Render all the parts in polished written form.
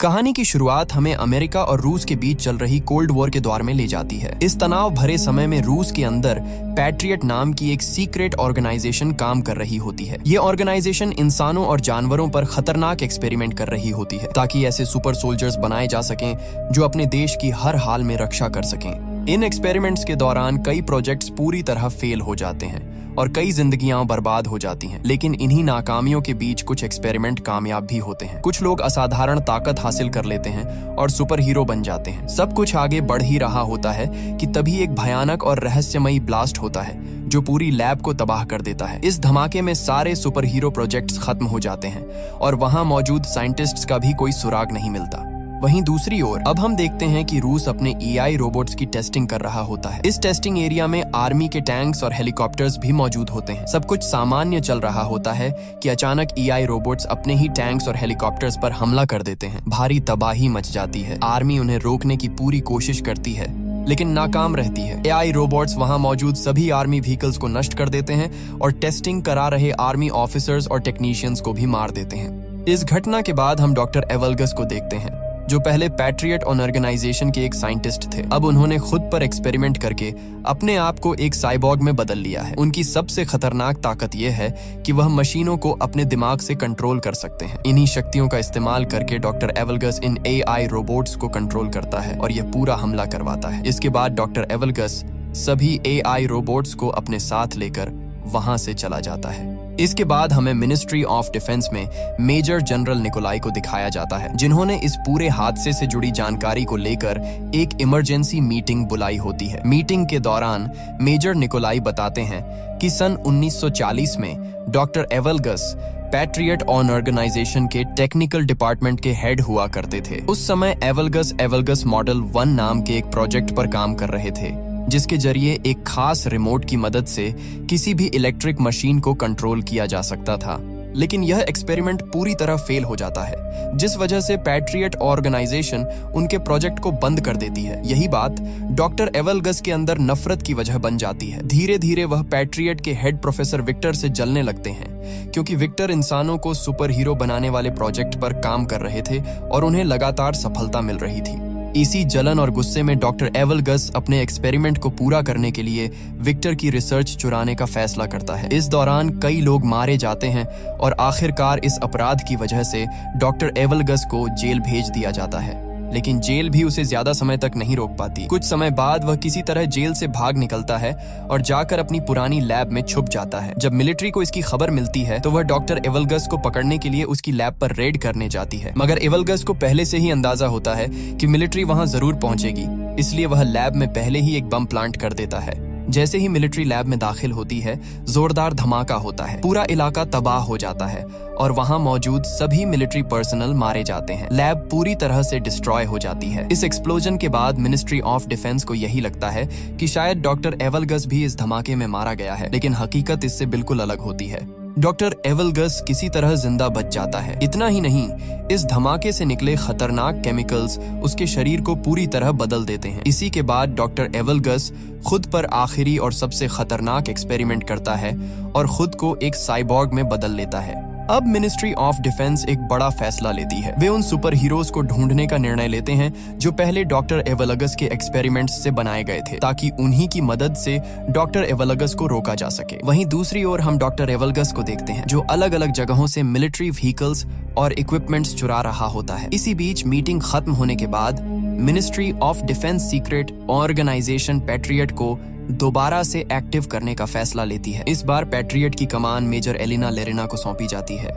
कहानी की शुरुआत हमें अमेरिका और रूस के बीच चल रही कोल्ड वॉर के दौर में ले जाती है। इस तनाव भरे समय में रूस के अंदर पैट्रियट नाम की एक सीक्रेट ऑर्गेनाइजेशन काम कर रही होती है। ये ऑर्गेनाइजेशन इंसानों और जानवरों पर खतरनाक एक्सपेरिमेंट कर रही होती है ताकि ऐसे सुपर सोल्जर्स बनाए जा सकें जो अपने देश की हर हाल में रक्षा कर सकें। इन एक्सपेरिमेंट्स के दौरान कई प्रोजेक्ट्स पूरी तरह फेल हो जाते हैं और कई जिंदगियां बर्बाद हो जाती हैं, लेकिन इन्हीं नाकामियों के बीच कुछ एक्सपेरिमेंट कामयाब भी होते हैं। कुछ लोग असाधारण ताकत हासिल कर लेते हैं और सुपर हीरो बन जाते हैं। सब कुछ आगे बढ़ ही रहा होता है कि तभी एक भयानक और रहस्यमयी ब्लास्ट होता है जो पूरी लैब को तबाह कर देता है। इस धमाके में सारे सुपर हीरो प्रोजेक्ट्स खत्म हो जाते हैं और वहां मौजूद साइंटिस्ट्स का भी कोई सुराग नहीं मिलता। वहीं दूसरी ओर अब हम देखते हैं कि रूस अपने AI रोबोट्स की टेस्टिंग कर रहा होता है। इस टेस्टिंग एरिया में आर्मी के टैंक्स और हेलीकॉप्टर्स भी मौजूद होते हैं। सब कुछ सामान्य चल रहा होता है कि अचानक AI रोबोट्स अपने ही टैंक्स और हेलीकॉप्टर्स पर हमला कर देते हैं। भारी तबाही मच जाती है। आर्मी उन्हें रोकने की पूरी कोशिश करती है लेकिन नाकाम रहती है। AI रोबोट्स वहां मौजूद सभी आर्मी व्हीकल्स को नष्ट कर देते हैं और टेस्टिंग करा रहे आर्मी ऑफिसर्स और टेक्नीशियंस को भी मार देते हैं। इस घटना के बाद हम डॉक्टर एवलगस को देखते हैं जो पहले पैट्रियट ऑर्गेनाइजेशन के एक साइंटिस्ट थे। अब उन्होंने खुद पर एक्सपेरिमेंट करके अपने आप को एक साइबॉर्ग में बदल लिया है। उनकी सबसे खतरनाक ताकत यह है कि वह मशीनों को अपने दिमाग से कंट्रोल कर सकते हैं। इन्हीं शक्तियों का इस्तेमाल करके डॉक्टर एवलगस इन AI रोबोट्स को कंट्रोल करता है और यह पूरा हमला करवाता है। इसके बाद डॉक्टर एवलगस सभी AI रोबोट्स को अपने साथ लेकर वहां से चला जाता है। इसके बाद हमें मिनिस्ट्री ऑफ डिफेंस में मेजर जनरल निकोलाई को दिखाया जाता है जिन्होंने इस पूरे हादसे से जुड़ी जानकारी को लेकर एक इमरजेंसी मीटिंग बुलाई होती है। मीटिंग के दौरान मेजर निकोलाई बताते हैं कि सन 1940 में डॉक्टर एवलगस पैट्रियट ऑर्गेनाइजेशन के टेक्निकल डिपार्टमेंट के हेड हुआ करते थे। उस समय एवलगस मॉडल 1 नाम के एक प्रोजेक्ट पर काम कर रहे थे जिसके जरिए एक खास रिमोट की मदद से किसी भी इलेक्ट्रिक मशीन को कंट्रोल किया जा सकता था। लेकिन यह एक्सपेरिमेंट पूरी तरह फेल हो जाता है जिस वजह से पैट्रियट ऑर्गेनाइजेशन उनके प्रोजेक्ट को बंद कर देती है। यही बात डॉक्टर एवलगस के अंदर नफरत की वजह बन जाती है। धीरे धीरे वह पैट्रियट के हेड प्रोफेसर विक्टर से जलने लगते हैं क्योंकि विक्टर इंसानों को सुपर हीरो बनाने वाले प्रोजेक्ट पर काम कर रहे थे और उन्हें लगातार सफलता मिल रही थी। इसी जलन और गुस्से में डॉक्टर एवलगस अपने एक्सपेरिमेंट को पूरा करने के लिए विक्टर की रिसर्च चुराने का फैसला करता है। इस दौरान कई लोग मारे जाते हैं और आखिरकार इस अपराध की वजह से डॉक्टर एवलगस को जेल भेज दिया जाता है। लेकिन जेल भी उसे ज्यादा समय तक नहीं रोक पाती। कुछ समय बाद वह किसी तरह जेल से भाग निकलता है और जाकर अपनी पुरानी लैब में छुप जाता है। जब मिलिट्री को इसकी खबर मिलती है तो वह डॉक्टर एवलगस को पकड़ने के लिए उसकी लैब पर रेड करने जाती है, मगर एवलगस को पहले से ही अंदाजा होता है कि मिलिट्री वहां जरूर पहुंचेगी, इसलिए वह लैब में पहले ही एक बम प्लांट कर देता है। जैसे ही मिलिट्री लैब में दाखिल होती है जोरदार धमाका होता है। पूरा इलाका तबाह हो जाता है और वहां मौजूद सभी मिलिट्री पर्सनल मारे जाते हैं। लैब पूरी तरह से डिस्ट्रॉय हो जाती है। इस एक्सप्लोजन के बाद मिनिस्ट्री ऑफ डिफेंस को यही लगता है कि शायद डॉक्टर एवलगस भी इस धमाके में मारा गया है, लेकिन हकीकत इससे बिल्कुल अलग होती है। डॉक्टर एवलगस किसी तरह जिंदा बच जाता है। इतना ही नहीं, इस धमाके से निकले खतरनाक केमिकल्स उसके शरीर को पूरी तरह बदल देते हैं। इसी के बाद डॉक्टर एवलगस खुद पर आखिरी और सबसे खतरनाक एक्सपेरिमेंट करता है और खुद को एक साइबॉर्ग में बदल लेता है। अब मिनिस्ट्री ऑफ डिफेंस एक बड़ा फैसला लेती है। वे उन सुपर हीरोज को ढूंढने का निर्णय लेते हैं जो पहले डॉक्टर एवलगस के एक्सपेरिमेंट्स से बनाए गए थे ताकि उन्हीं की मदद से डॉक्टर एवलगस को रोका जा सके। वहीं दूसरी ओर हम डॉक्टर एवलगस को देखते हैं जो अलग अलग जगहों से मिलिट्री व्हीकल्स और इक्विपमेंट्स चुरा रहा होता है। इसी बीच मीटिंग खत्म होने के बाद ministry of defence secret organisation Patriot को दोबारा से एक्टिव करने का फैसला लेती है। इस बार पैट्रियट की कमान मेजर एलिना लेरिना को सौंपी जाती है।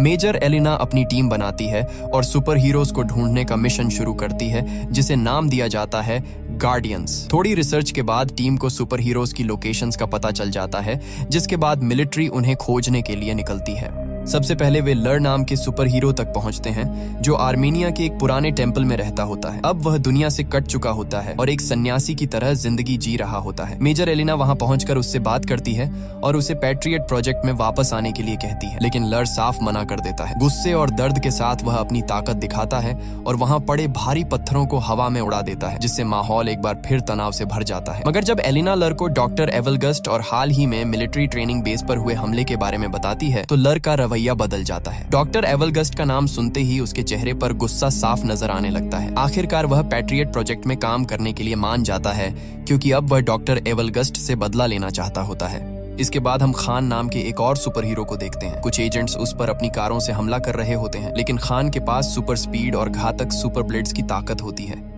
मेजर एलिना अपनी टीम बनाती है और सुपर हीरोज को ढूंढने का मिशन शुरू करती है जिसे नाम दिया जाता है गार्डियंस। थोड़ी रिसर्च के बाद टीम को सुपर हीरोज की लोकेशंस का पता चल जाता है जिसके बाद मिलिट्री उन्हें खोजने के लिए निकलती है। सबसे पहले वे लर नाम के सुपर हीरो तक पहुंचते हैं जो आर्मेनिया के एक पुराने टेम्पल में रहता होता है। अब वह दुनिया से कट चुका होता है और एक सन्यासी की तरह जिंदगी जी रहा होता है। मेजर एलिना वहां पहुंचकर उससे बात करती है और उसे पैट्रियट प्रोजेक्ट में वापस आने के लिए कहती है, लेकिन लर साफ मना कर देता है। गुस्से और दर्द के साथ वह अपनी ताकत दिखाता है और वहां पड़े भारी पत्थरों को हवा में उड़ा देता है जिससे माहौल एक बार फिर तनाव से भर जाता है। मगर जब एलिना लर को डॉक्टर एवलगस और हाल ही में मिलिट्री ट्रेनिंग बेस पर हुए हमले के बारे में बताती है तो लर का रवैया बदल जाता है। डॉक्टर एवलगस्ट का नाम सुनते ही उसके चेहरे पर गुस्सा साफ नजर आने लगता है। आखिरकार वह पैट्रियट प्रोजेक्ट में काम करने के लिए मान जाता है, क्योंकि अब वह डॉक्टर एवलगस्ट से बदला लेना चाहता होता है। इसके बाद हम खान नाम के एक और सुपर हीरो को देखते हैं। कुछ एजेंट्स उस पर अपनी कारों से हमला कर रहे होते हैं, लेकिन खान के पास सुपर स्पीड और घातक सुपर ब्लेड्स की ताकत होती है।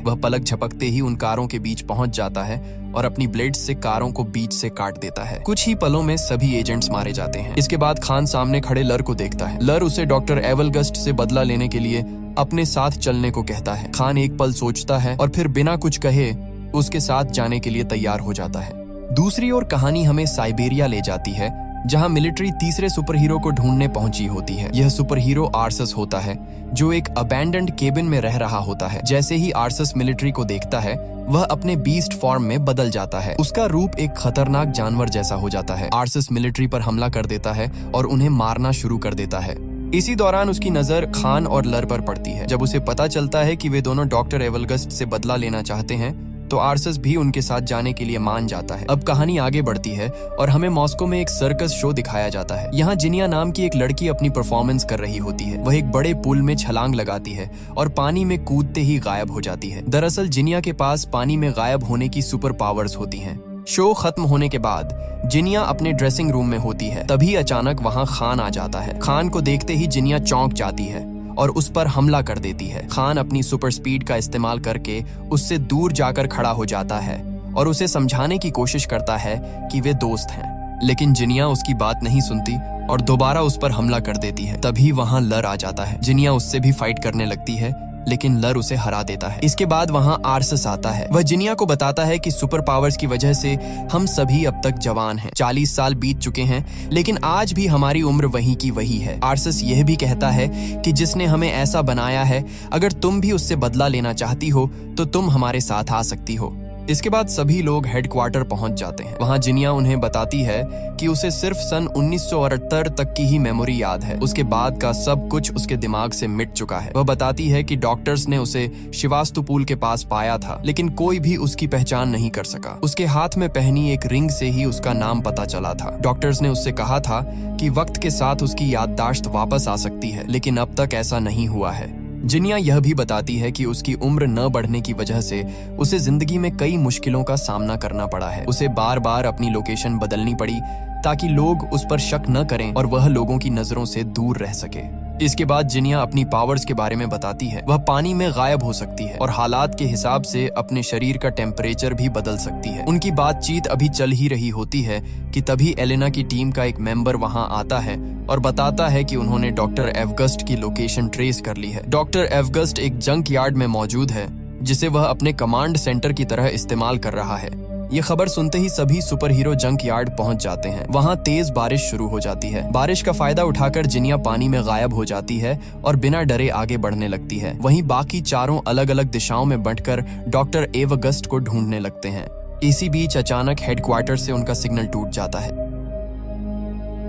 वह पलक झपकते ही उन कारों के बीच पहुंच जाता है और अपनी ब्लेड्स से कारों को बीच से काट देता है। कुछ ही पलों में सभी एजेंट्स मारे जाते हैं। इसके बाद खान सामने खड़े लर को देखता है। लर उसे डॉक्टर एवलगस्ट से बदला लेने के लिए अपने साथ चलने को कहता है। खान एक पल सोचता है और फिर बिना कुछ कहे उसके साथ जाने के लिए तैयार हो जाता है। दूसरी ओर कहानी हमें साइबेरिया ले जाती है, जहां मिलिट्री तीसरे सुपर हीरो को ढूंढने पहुंची होती है। यह सुपर हीरो आर्सस होता है, जो एक अबैंडन्ड केबिन में रह रहा होता है। जैसे ही आर्सस मिलिट्री को देखता है, वह अपने बीस्ट फॉर्म में बदल जाता है। उसका रूप एक खतरनाक जानवर जैसा हो जाता है। आर्सस मिलिट्री पर हमला कर देता है और उन्हें मारना शुरू कर देता है। इसी दौरान उसकी नजर खान और लर पर पड़ती है। जब उसे पता चलता है कि वे दोनों डॉक्टर एवलगस्ट से बदला लेना चाहते हैं, तो आर्सस भी उनके साथ जाने के लिए मान जाता है। अब कहानी आगे बढ़ती है और हमें मॉस्को में एक सर्कस शो दिखाया जाता है। यहाँ जिनिया नाम की एक लड़की अपनी परफॉर्मेंस कर रही होती है। वह एक बड़े पुल में छलांग लगाती है और पानी में कूदते ही गायब हो जाती है। दरअसल जिनिया के पास पानी में गायब होने की सुपर पावर्स होती हैं। शो खत्म होने के बाद जिनिया अपने ड्रेसिंग रूम में होती है। तभी अचानक वहाँ खान आ जाता है। खान को देखते ही जिनिया चौंक जाती है और उस पर हमला कर देती है। खान अपनी सुपर स्पीड का इस्तेमाल करके उससे दूर जाकर खड़ा हो जाता है और उसे समझाने की कोशिश करता है कि वे दोस्त हैं, लेकिन जिनिया उसकी बात नहीं सुनती और दोबारा उस पर हमला कर देती है। तभी वहां लर आ जाता है। जिनिया उससे भी फाइट करने लगती है, लेकिन लर उसे हरा देता है। इसके बाद वहां आर्सस आता है। वह जिनिया को बताता है कि सुपर पावर्स की वजह से हम सभी अब तक जवान हैं। 40 साल बीत चुके हैं, लेकिन आज भी हमारी उम्र वही की वही है। आर्सस यह भी कहता है कि जिसने हमें ऐसा बनाया है, अगर तुम भी उससे बदला लेना चाहती हो तो तुम हमारे साथ आ सकती हो। इसके बाद सभी लोग हेडक्वार्टर पहुंच जाते हैं। वहां जिनिया उन्हें बताती है कि उसे सिर्फ सन 1978 तक की ही मेमोरी याद है। उसके बाद का सब कुछ उसके दिमाग से मिट चुका है। वह बताती है कि डॉक्टर्स ने उसे शिवास्तुपुल के पास पाया था, लेकिन कोई भी उसकी पहचान नहीं कर सका। उसके हाथ में पहनी एक रिंग से ही उसका नाम पता चला था। डॉक्टर्स ने उससे कहा था कि वक्त के साथ उसकी याददाश्त वापस आ सकती है, लेकिन अब तक ऐसा नहीं हुआ है। जिनिया यह भी बताती है कि उसकी उम्र न बढ़ने की वजह से उसे जिंदगी में कई मुश्किलों का सामना करना पड़ा है। उसे बार बार अपनी लोकेशन बदलनी पड़ी ताकि लोग उस पर शक न करें और वह लोगों की नजरों से दूर रह सके। इसके बाद जिनिया अपनी पावर्स के बारे में बताती है। वह पानी में गायब हो सकती है और हालात के हिसाब से अपने शरीर का टेम्परेचर भी बदल सकती है। उनकी बातचीत अभी चल ही रही होती है कि तभी एलेना की टीम का एक मेंबर वहां आता है और बताता है कि उन्होंने डॉक्टर एवगस्ट की लोकेशन ट्रेस कर ली है। डॉक्टर एवगस्ट एक जंक यार्ड में मौजूद है, जिसे वह अपने कमांड सेंटर की तरह इस्तेमाल कर रहा है। ये खबर सुनते ही सभी सुपर हीरो जंक यार्ड पहुंच जाते हैं। वहां तेज बारिश शुरू हो जाती है। बारिश का फायदा उठाकर जिनिया पानी में गायब हो जाती है और बिना डरे आगे बढ़ने लगती है। वहीं बाकी चारों अलग अलग दिशाओं में बंटकर डॉक्टर एवगस्ट को ढूंढने लगते हैं। इसी बीच अचानक हेडक्वार्टर से उनका सिग्नल टूट जाता है।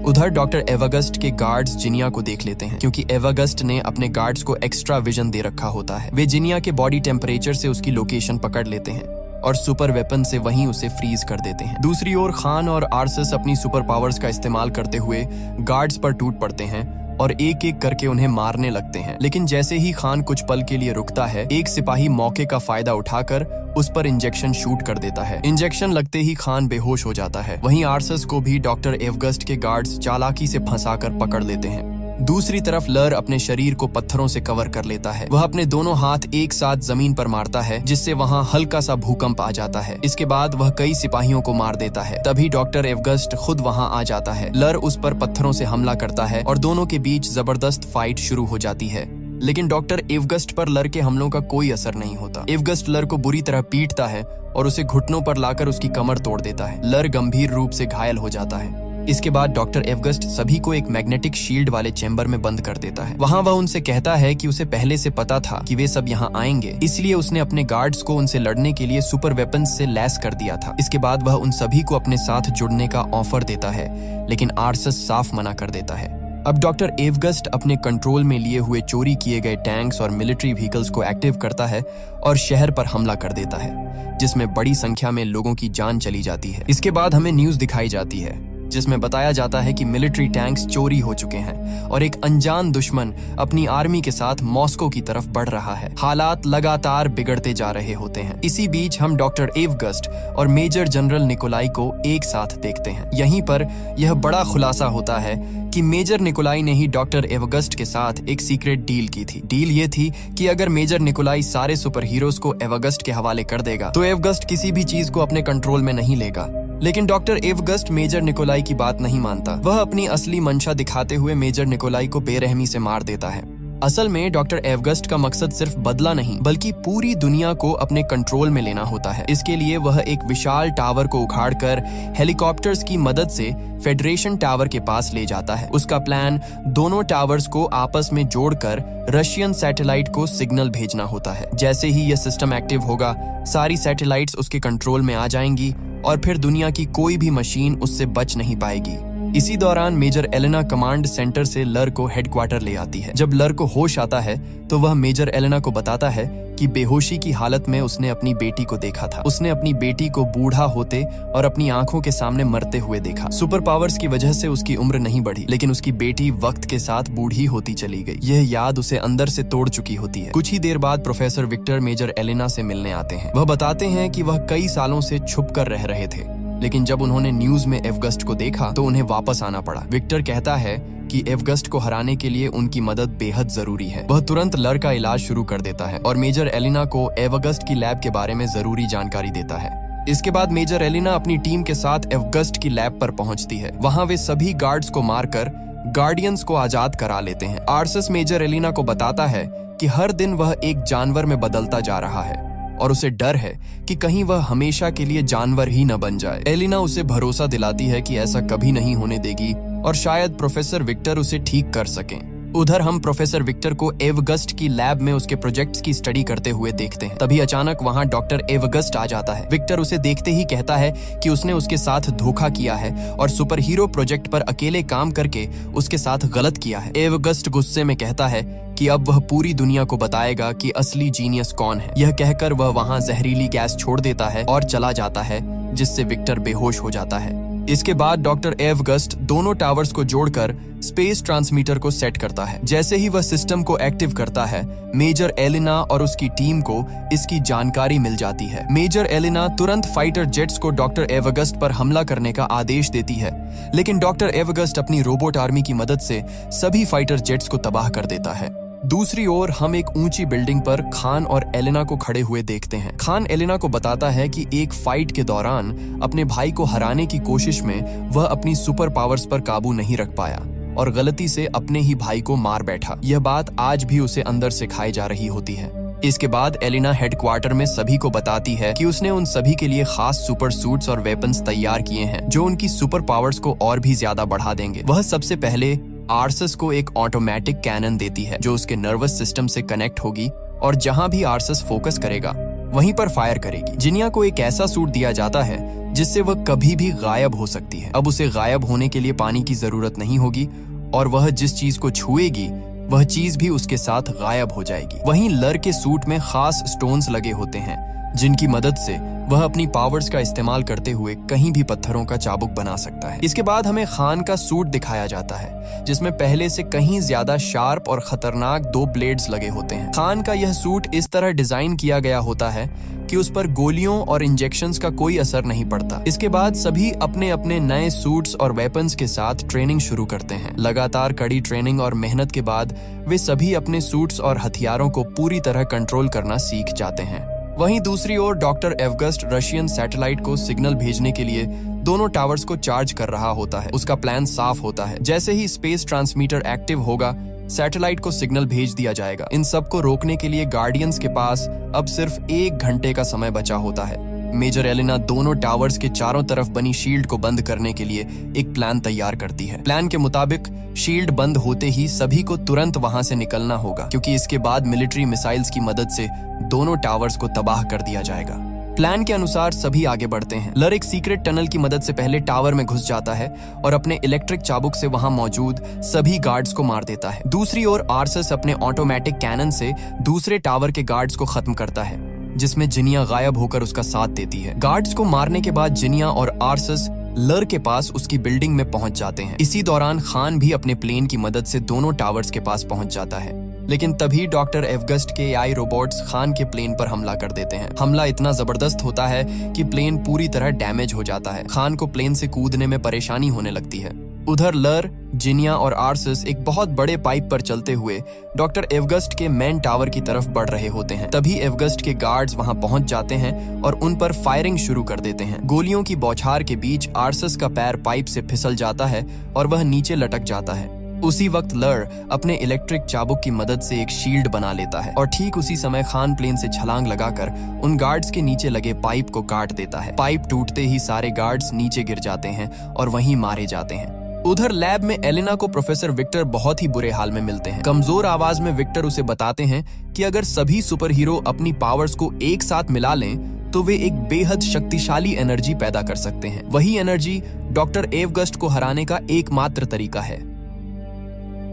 उधर डॉक्टर एवगस्ट के गार्ड्स जिनिया को देख लेते हैं, क्योंकि एवगस्ट ने अपने गार्ड्स को एक्स्ट्रा विजन दे रखा होता है। वे जिनिया के बॉडी टेम्परेचर से उसकी लोकेशन पकड़ लेते हैं और सुपर वेपन से वहीं उसे फ्रीज कर देते हैं। दूसरी ओर खान और आर्सस अपनी सुपर पावर्स का इस्तेमाल करते हुए गार्ड्स पर टूट पड़ते हैं और एक एक करके उन्हें मारने लगते हैं। लेकिन जैसे ही खान कुछ पल के लिए रुकता है, एक सिपाही मौके का फायदा उठाकर उस पर इंजेक्शन शूट कर देता है। इंजेक्शन लगते ही खान बेहोश हो जाता है। वहीं आर्सस को भी डॉक्टर एवगस्ट के गार्ड्स चालाकी से फंसाकर पकड़ लेते हैं। दूसरी तरफ लर अपने शरीर को पत्थरों से कवर कर लेता है। वह अपने दोनों हाथ एक साथ जमीन पर मारता है, जिससे वहां हल्का सा भूकंप आ जाता है। इसके बाद वह कई सिपाहियों को मार देता है। तभी डॉक्टर एवगस्ट खुद वहां आ जाता है। लर उस पर पत्थरों से हमला करता है और दोनों के बीच जबरदस्त फाइट शुरू हो जाती है। लेकिन डॉक्टर एवगस्ट पर लर के हमलों का कोई असर नहीं होता। एवगस्ट लर को बुरी तरह पीटता है और उसे घुटनों पर लाकर उसकी कमर तोड़ देता है। लर गंभीर रूप से घायल हो जाता है। इसके बाद डॉक्टर एवगस्ट सभी को एक मैग्नेटिक शील्ड वाले चेंबर में बंद कर देता है। वहां वह उनसे कहता है कि उसे पहले से पता था कि वे सब यहाँ आएंगे, इसलिए उसने अपने गार्ड्स को उनसे लड़ने के लिए सुपर वेपन्स से लैस कर दिया था। इसके बाद वह उन सभी को अपने साथ जुड़ने का ऑफर देता है, लेकिन आर्सस साफ मना कर देता है। अब डॉक्टर एवगस्ट अपने कंट्रोल में लिए हुए चोरी किए गए टैंक्स और मिलिट्री व्हीकल्स को एक्टिव करता है और शहर पर हमला कर देता है, जिसमें बड़ी संख्या में लोगों की जान चली जाती है। इसके बाद हमें न्यूज दिखाई जाती है जिसमें बताया जाता है कि मिलिट्री टैंक्स चोरी हो चुके हैं और एक अनजान दुश्मन अपनी आर्मी के साथ मॉस्को की तरफ बढ़ रहा है। हालात लगातार बिगड़ते जा रहे होते हैं। इसी बीच हम डॉक्टर एवगस्ट और मेजर जनरल निकोलाई को एक साथ देखते हैं। यहीं पर यह बड़ा खुलासा होता है कि मेजर निकोलाई ने ही डॉक्टर एवगस्ट के साथ एक सीक्रेट डील की थी। डील ये थी कि अगर मेजर निकोलाई सारे सुपर हीरोज को एवगस्ट के हवाले कर देगा तो एवगस्ट किसी भी चीज को अपने कंट्रोल में नहीं लेगा। लेकिन डॉक्टर एवगस्ट मेजर निकोलाई की बात नहीं मानता। वह अपनी असली मंशा दिखाते हुए मेजर निकोलाई को बेरहमी से मार देता है। असल में डॉक्टर एवगस्ट का मकसद सिर्फ बदला नहीं बल्कि पूरी दुनिया को अपने कंट्रोल में लेना होता है। इसके लिए वह एक विशाल टावर को उखाड़कर हेलीकॉप्टर्स की मदद से फेडरेशन टावर के पास ले जाता है। उसका प्लान दोनों टावर्स को आपस में जोड़कर रशियन सैटेलाइट को सिग्नल भेजना होता है। जैसे ही यह सिस्टम एक्टिव होगा, सारी सैटेलाइट्स उसके कंट्रोल में आ जाएंगी और फिर दुनिया की कोई भी मशीन उससे बच नहीं पाएगी। इसी दौरान मेजर एलेना कमांड सेंटर से लर को हेडक्वार्टर ले आती है। जब लर को होश आता है तो वह मेजर एलेना को बताता है कि बेहोशी की हालत में उसने अपनी बेटी को देखा था। उसने अपनी बेटी को बूढ़ा होते और अपनी आंखों के सामने मरते हुए देखा। सुपर पावर्स की वजह से उसकी उम्र नहीं बढ़ी, लेकिन उसकी बेटी वक्त के साथ बूढ़ी होती चली गई। यह याद उसे अंदर से तोड़ चुकी होती है। कुछ ही देर बाद प्रोफेसर विक्टर मेजर एलेना से मिलने आते हैं। वह बताते हैं कि वह कई सालों से छुप कर रह रहे थे, लेकिन जब उन्होंने न्यूज में एवगस्ट को देखा तो उन्हें वापस आना पड़ा। विक्टर कहता है कि एवगस्ट को हराने के लिए उनकी मदद बेहद जरूरी है। वह तुरंत लर का इलाज शुरू कर देता है और मेजर एलिना को एवगस्ट की लैब के बारे में जरूरी जानकारी देता है। इसके बाद मेजर एलिना अपनी टीम के साथ एवगस्ट की लैब पर पहुंचती है। वहां वे सभी गार्ड्स को मारकर गार्डियंस को आजाद करा लेते हैं। आर्सस मेजर एलिना को बताता है कि हर दिन वह एक जानवर में बदलता जा रहा है और उसे डर है कि कहीं वह हमेशा के लिए जानवर ही न बन जाए। एलिना उसे भरोसा दिलाती है कि ऐसा कभी नहीं होने देगी और शायद प्रोफेसर विक्टर उसे ठीक कर सकें। उधर हम प्रोफेसर विक्टर को एवगस्ट की लैब में उसके प्रोजेक्ट्स की स्टडी करते हुए देखते हैं। तभी अचानक वहां डॉक्टर एवगस्ट आ जाता है। विक्टर उसे देखते ही कहता है कि उसने उसके साथ धोखा किया है और सुपर हीरो प्रोजेक्ट पर अकेले काम करके उसके साथ गलत किया है। एवगस्ट गुस्से में कहता है कि अब वह पूरी दुनिया को बताएगा कि असली जीनियस कौन है। यह कहकर वह वहां जहरीली गैस छोड़ देता है और चला जाता है, जिससे विक्टर बेहोश हो जाता है। इसके बाद डॉक्टर एवगस्ट दोनों टावर्स को जोड़कर स्पेस ट्रांसमीटर को सेट करता है। जैसे ही वह सिस्टम को एक्टिव करता है, मेजर एलिना और उसकी टीम को इसकी जानकारी मिल जाती है। मेजर एलिना तुरंत फाइटर जेट्स को डॉक्टर एवगस्ट पर हमला करने का आदेश देती है, लेकिन डॉक्टर एवगस्ट अपनी रोबोट आर्मी की मदद से सभी फाइटर जेट्स को तबाह कर देता है। दूसरी ओर हम एक ऊंची बिल्डिंग पर खान और एलिना को खड़े हुए देखते हैं। खान एलिना को बताता है कि एक फाइट के दौरान अपने भाई को हराने की कोशिश में वह अपनी सुपर पावर्स पर काबू नहीं रख पाया और गलती से अपने ही भाई को मार बैठा। यह बात आज भी उसे अंदर से खाई जा रही होती है। इसके बाद एलिना हेडक्वार्टर में सभी को बताती है कि उसने उन सभी के लिए खास सुपर सूट्स और वेपन्स तैयार किए हैं जो उनकी सुपर पावर्स को और भी ज्यादा बढ़ा देंगे। वह सबसे पहले आर्सस को एक ऑटोमेटिक कैनन देती है जो उसके नर्वस सिस्टम से कनेक्ट होगी और जहां भी आर्सस फोकस करेगा वहीं पर फायर करेगी। जिनिया को एक ऐसा सूट दिया जाता है जिससे वह कभी भी गायब हो सकती है। अब उसे गायब होने के लिए पानी की जरूरत नहीं होगी और वह जिस चीज को छुएगी वह चीज भी उसके साथ गायब हो जाएगी। वहीं लर के सूट में खास स्टोन्स लगे होते हैं जिनकी मदद से वह अपनी पावर्स का इस्तेमाल करते हुए कहीं भी पत्थरों का चाबुक बना सकता है। इसके बाद हमें खान का सूट दिखाया जाता है जिसमें पहले से कहीं ज्यादा शार्प और खतरनाक 2 ब्लेड्स लगे होते हैं। खान का यह सूट इस तरह डिजाइन किया गया होता है कि उस पर गोलियों और इंजेक्शंस का कोई असर नहीं पड़ता। इसके बाद सभी अपने अपने नए सूट्स और वेपन्स के साथ ट्रेनिंग शुरू करते हैं। लगातार कड़ी ट्रेनिंग और मेहनत के बाद वे सभी अपने सूट्स और हथियारों को पूरी तरह कंट्रोल करना सीख जाते हैं। वहीं दूसरी ओर डॉक्टर एवगस्ट रशियन सैटेलाइट को सिग्नल भेजने के लिए दोनों टावर्स को चार्ज कर रहा होता है। उसका प्लान साफ होता है। जैसे ही स्पेस ट्रांसमीटर एक्टिव होगा, सैटेलाइट को सिग्नल भेज दिया जाएगा। इन सब को रोकने के लिए गार्डियंस के पास अब सिर्फ 1 घंटे का समय बचा होता है। मेजर एलिना दोनों टावर्स के चारों तरफ बनी शील्ड को बंद करने के लिए एक प्लान तैयार करती है। प्लान के मुताबिक शील्ड बंद होते ही सभी को तुरंत वहां से निकलना होगा, क्योंकि इसके बाद मिलिट्री मिसाइल्स की मदद से दोनों टावर्स को तबाह कर दिया जाएगा। प्लान के अनुसार सभी आगे बढ़ते हैं। लर एक सीक्रेट टनल की मदद से पहले टावर में घुस जाता है और अपने इलेक्ट्रिक चाबुक से वहां मौजूद सभी गार्ड्स को मार देता है। दूसरी ओर आर्सस अपने ऑटोमेटिक कैनन से दूसरे टावर के गार्ड्स को खत्म करता है, जिसमें जिनिया गायब होकर उसका साथ देती है। गार्ड्स को मारने के बाद जिनिया और आर्सस लर के पास उसकी बिल्डिंग में पहुंच जाते हैं। इसी दौरान खान भी अपने प्लेन की मदद से दोनों टावर्स के पास पहुंच जाता है, लेकिन तभी डॉक्टर एवगस्ट के AI रोबोट्स खान के प्लेन पर हमला कर देते हैं। हमला इतना जबरदस्त होता है कि प्लेन पूरी तरह डैमेज हो जाता है। खान को प्लेन से कूदने में परेशानी होने लगती है। उधर लर, जिनिया और आर्सस एक बहुत बड़े पाइप पर चलते हुए डॉक्टर एवगस्ट के मेन टावर की तरफ बढ़ रहे होते हैं। तभी एवगस्ट के गार्ड्स वहां पहुंच जाते हैं और उन पर फायरिंग शुरू कर देते हैं। गोलियों की बौछार के बीच आर्सस का पैर पाइप से फिसल जाता है और वह नीचे लटक जाता है। उसी वक्त लर अपने इलेक्ट्रिक चाबुक की मदद से एक शील्ड बना लेता है और ठीक उसी समय खान प्लेन से छलांग लगाकर उन गार्ड्स के नीचे लगे पाइप को काट देता है। पाइप टूटते ही सारे गार्ड्स नीचे गिर जाते हैं और वहीं मारे जाते हैं। उधर लैब में एलिना को प्रोफेसर विक्टर बहुत ही बुरे हाल में मिलते हैं। कमजोर आवाज में विक्टर उसे बताते हैं कि अगर सभी सुपर हीरो अपनी पावर्स को एक साथ मिला लें तो वे एक बेहद शक्तिशाली एनर्जी पैदा कर सकते हैं। वही एनर्जी डॉक्टर एवगस्ट को हराने का एकमात्र तरीका है।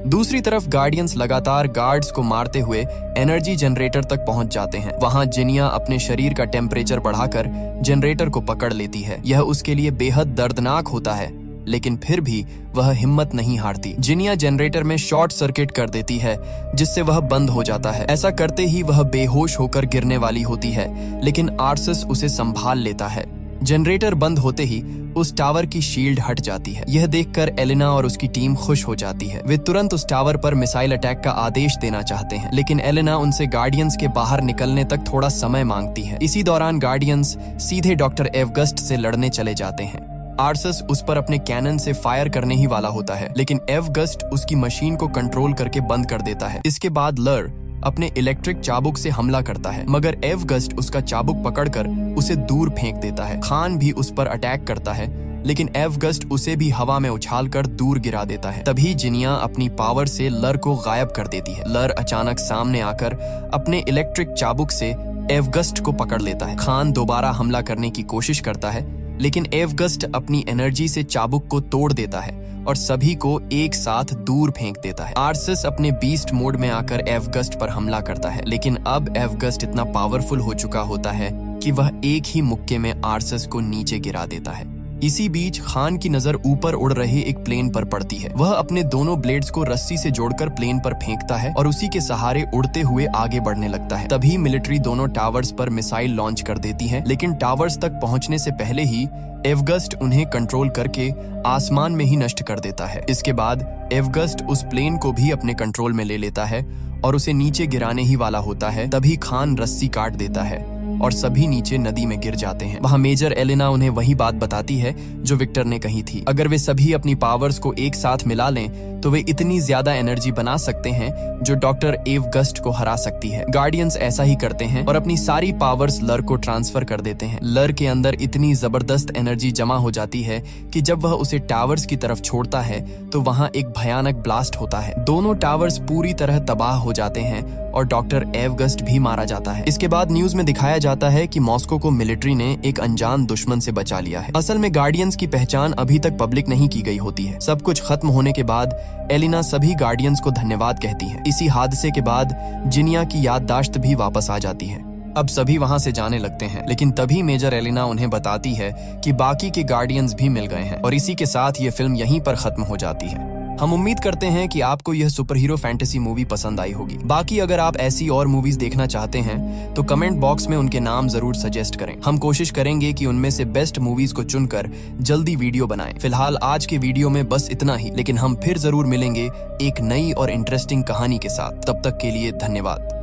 दूसरी तरफ गार्डियंस लगातार गार्ड्स को मारते हुए एनर्जी जनरेटर तक पहुंच जाते हैं। वहां जिनिया अपने शरीर का टेम्परेचर बढ़ाकर जनरेटर को पकड़ लेती है। यह उसके लिए बेहद दर्दनाक होता है, लेकिन फिर भी वह हिम्मत नहीं हारती। जिनिया जनरेटर में शॉर्ट सर्किट कर देती है, जिससे वह बंद हो जाता है। ऐसा करते ही वह बेहोश होकर गिरने वाली होती है, लेकिन आर्सस उसे संभाल लेता है। जनरेटर बंद होते ही उस टावर की शील्ड हट जाती है। यह देखकर एलिना और उसकी टीम खुश हो जाती है। वे तुरंत उस टावर पर मिसाइल अटैक का आदेश देना चाहते हैं, लेकिन एलिना उनसे गार्डियंस के बाहर निकलने तक थोड़ा समय मांगती है। इसी दौरान गार्डियंस सीधे डॉक्टर एवगस्ट से लड़ने चले जाते हैं। आर्सस उस पर अपने कैनन से फायर करने ही वाला होता है, लेकिन एवगस्ट उसकी मशीन को कंट्रोल करके बंद कर देता है। इसके बाद लर अपने इलेक्ट्रिक चाबुक से हमला करता है, मगर एवगस्ट उसका चाबुक पकड़कर उसे दूर फेंक देता है। खान भी उस पर अटैक करता है, लेकिन एवगस्ट उसे भी हवा में उछालकर दूर गिरा देता है। तभी जिनिया अपनी पावर से लर को गायब कर देती है। लर अचानक सामने आकर अपने इलेक्ट्रिक चाबुक से एवगस्ट को पकड़ लेता है। खान दोबारा हमला करने की कोशिश करता है, लेकिन एवगस्ट अपनी एनर्जी से चाबुक को तोड़ देता है और सभी को एक साथ दूर फेंक देता है। आर्सस अपने बीस्ट मोड में आकर एवगस्ट पर हमला करता है, लेकिन अब एवगस्ट इतना पावरफुल हो चुका होता है कि वह एक ही मुक्के में आर्सस को नीचे गिरा देता है। इसी बीच खान की नजर ऊपर उड़ रहे एक प्लेन पर पड़ती है। वह अपने दोनों ब्लेड्स को रस्सी से जोड़कर प्लेन पर फेंकता है और उसी के सहारे उड़ते हुए आगे बढ़ने लगता है। तभी मिलिट्री दोनों टावर्स पर मिसाइल लॉन्च कर देती है, लेकिन टावर्स तक पहुंचने से पहले ही एवगस्ट उन्हें कंट्रोल करके आसमान में ही नष्ट कर देता है। इसके बाद एवगस्ट उस प्लेन को भी अपने कंट्रोल में ले लेता है और उसे नीचे गिराने ही वाला होता है। तभी खान रस्सी काट देता है और सभी नीचे नदी में गिर जाते हैं। वहां मेजर एलिना उन्हें वही बात बताती है जो विक्टर ने कही थी। अगर वे सभी अपनी पावर्स को एक साथ मिला लें तो वे इतनी ज्यादा एनर्जी बना सकते हैं जो डॉक्टर एवगस्ट को हरा सकती है। गार्डियंस ऐसा ही करते हैं और अपनी सारी पावर्स लर को ट्रांसफर कर देते हैं। लर के अंदर इतनी जबरदस्त एनर्जी जमा हो जाती है कि जब वह उसे टावर्स की तरफ छोड़ता है तो वहां एक भयानक ब्लास्ट होता है। दोनों टावर्स पूरी तरह तबाह हो जाते हैं और डॉक्टर एवगस्ट भी मारा जाता है। इसके बाद न्यूज में दिखाया जाता है कि मॉस्को को मिलिट्री ने एक अनजान दुश्मन से बचा लिया है। असल में गार्डियंस की पहचान अभी तक पब्लिक नहीं की गई होती है। सब कुछ खत्म होने के बाद एलिना सभी गार्डियंस को धन्यवाद कहती है। इसी हादसे के बाद जिनिया की याददाश्त भी वापस आ जाती है। अब सभी वहां से जाने लगते हैं, लेकिन तभी मेजर एलिना उन्हें बताती है कि बाकी के गार्डियंस भी मिल गए हैं और इसी के साथ ये फिल्म यहीं पर खत्म हो जाती है। हम उम्मीद करते हैं कि आपको यह सुपर हीरो फैंटेसी मूवी पसंद आई होगी। बाकी अगर आप ऐसी और मूवीज देखना चाहते हैं तो कमेंट बॉक्स में उनके नाम जरूर सजेस्ट करें। हम कोशिश करेंगे कि उनमें से बेस्ट मूवीज को चुनकर जल्दी वीडियो बनाएं। फिलहाल आज के वीडियो में बस इतना ही, लेकिन हम फिर जरूर मिलेंगे एक नई और इंटरेस्टिंग कहानी के साथ। तब तक के लिए धन्यवाद।